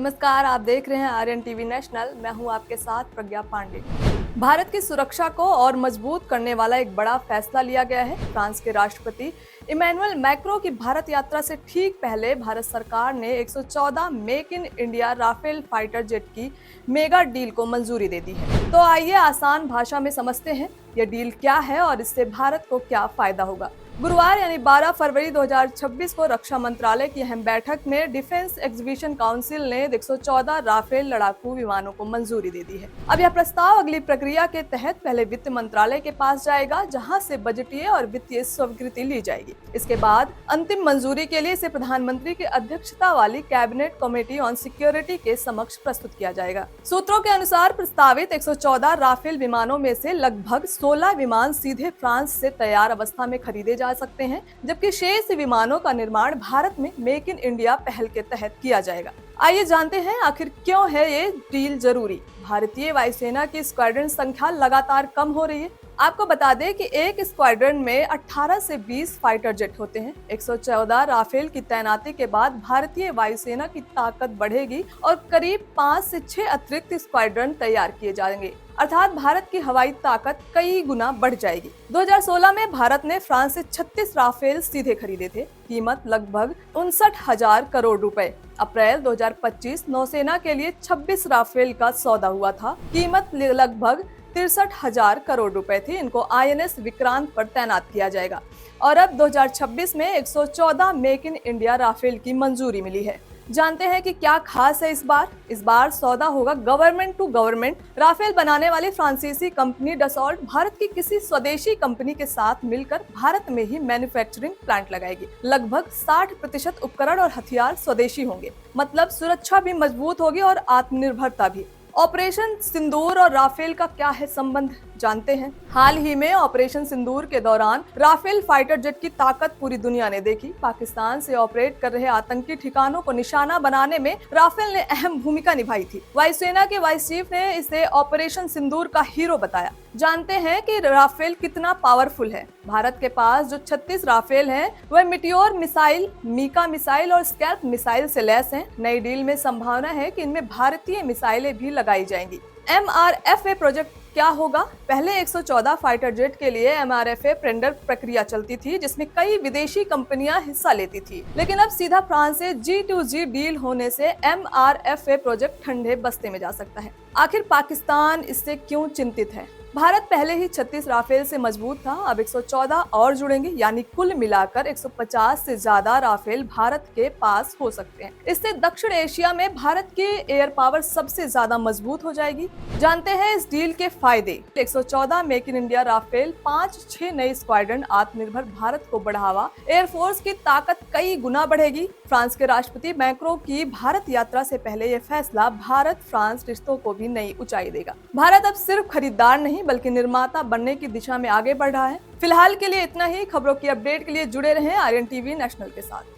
नमस्कार, आप देख रहे हैं आर्यन टीवी नेशनल। मैं हूं आपके साथ प्रज्ञा पांडे। भारत की सुरक्षा को और मजबूत करने वाला एक बड़ा फैसला लिया गया है। फ्रांस के राष्ट्रपति इमैनुअल मैक्रों की भारत यात्रा से ठीक पहले भारत सरकार ने 114 make in India Rafale fighter jet की मेगा डील को मंजूरी दे दी है। तो आइए आसान भाषा में समझते हैं ये डील क्या है और इससे भारत को क्या फायदा होगा। गुरुवार यानी 12 फरवरी 2026 को रक्षा मंत्रालय की अहम बैठक में डिफेंस एग्जीबिशन काउंसिल ने 114 राफेल लड़ाकू विमानों को मंजूरी दे दी है। अब यह प्रस्ताव अगली प्रक्रिया के तहत पहले वित्त मंत्रालय के पास जाएगा, जहां से बजटीय और वित्तीय स्वीकृति ली जाएगी। इसके बाद अंतिम मंजूरी के लिए इसे प्रधानमंत्री की अध्यक्षता वाली कैबिनेट कमेटी ऑन सिक्योरिटी के समक्ष प्रस्तुत किया जाएगा। सूत्रों के अनुसार प्रस्तावित 114 राफेल विमानों में से लगभग 16 विमान सीधे फ्रांस से तैयार अवस्था में खरीदे जा सकते हैं, जबकि शेष विमानों का निर्माण भारत में मेक इन इंडिया पहल के तहत किया जाएगा। आइए जानते हैं आखिर क्यों है ये डील जरूरी। भारतीय वायुसेना की स्क्वाड्रन संख्या लगातार कम हो रही है। आपको बता दें कि एक स्क्वाड्रन में 18 से 20 फाइटर जेट होते हैं। 114 राफेल की तैनाती के बाद भारतीय वायुसेना की ताकत बढ़ेगी और करीब 5 से 6 अतिरिक्त स्क्वाड्रन तैयार किए जाएंगे, अर्थात भारत की हवाई ताकत कई गुना बढ़ जाएगी। 2016 में भारत ने फ्रांस से 36 राफेल सीधे खरीदे थे, कीमत लगभग 59,000 करोड़ रुपए। अप्रैल 2025 नौसेना के लिए 26 राफेल का सौदा हुआ था, कीमत लगभग 63,000 करोड़ रुपए थी। इनको INS विक्रांत पर तैनात किया जाएगा और अब 2026 में 114 मेक इन इंडिया राफेल की मंजूरी मिली है। जानते हैं कि क्या खास है इस बार सौदा होगा गवर्नमेंट टू गवर्नमेंट। राफेल बनाने वाली फ्रांसीसी कंपनी डसॉल्ट भारत की किसी स्वदेशी कंपनी के साथ मिलकर भारत में ही मैन्युफैक्चरिंग प्लांट लगाएगी। लगभग 60% उपकरण और हथियार स्वदेशी होंगे, मतलब सुरक्षा भी मजबूत होगी और आत्मनिर्भरता भी। ऑपरेशन सिंदूर और राफेल का क्या है संबंध, जानते हैं। हाल ही में ऑपरेशन सिंदूर के दौरान राफेल फाइटर जेट की ताकत पूरी दुनिया ने देखी। पाकिस्तान से ऑपरेट कर रहे आतंकी ठिकानों को निशाना बनाने में राफेल ने अहम भूमिका निभाई थी। वायुसेना के वाइस चीफ ने इसे ऑपरेशन सिंदूर का हीरो बताया। जानते हैं कि राफेल कितना पावरफुल है। भारत के पास जो 36 राफेल हैं, वह मिटियोर मिसाइल, मीका मिसाइल और स्कैल्प मिसाइल से लैस हैं। नई डील में संभावना है कि इनमें भारतीय मिसाइलें भी लगाई जाएंगी। MRFA प्रोजेक्ट क्या होगा? पहले 114 फाइटर जेट के लिए MRFA टेंडर प्रक्रिया चलती थी, जिसमें कई विदेशी कंपनियां हिस्सा लेती थी। लेकिन अब सीधा फ्रांस से G2G डील होने से MRFA प्रोजेक्ट ठंडे बस्ते में जा सकता है। आखिर पाकिस्तान इससे क्यों चिंतित है? भारत पहले ही 36 राफेल से मजबूत था, अब 114 और जुड़ेंगे, यानी कुल मिलाकर 150 से ज्यादा राफेल भारत के पास हो सकते हैं। इससे दक्षिण एशिया में भारत की एयर पावर सबसे ज्यादा मजबूत हो जाएगी। जानते हैं इस डील के फायदे। 114 मेक इन इंडिया राफेल, 5-6 नए स्क्वाड्रन, आत्मनिर्भर भारत को बढ़ावा, एयरफोर्स की ताकत कई गुना बढ़ेगी। फ्रांस के राष्ट्रपति मैक्रों की भारत यात्रा से पहले यह फैसला भारत फ्रांस रिश्तों को भी नई ऊंचाई देगा। भारत अब सिर्फ खरीदार नहीं बल्कि निर्माता बनने की दिशा में आगे बढ़ रहा है। फिलहाल के लिए इतना ही। खबरों की अपडेट के लिए जुड़े रहें आर्यन टीवी नेशनल के साथ।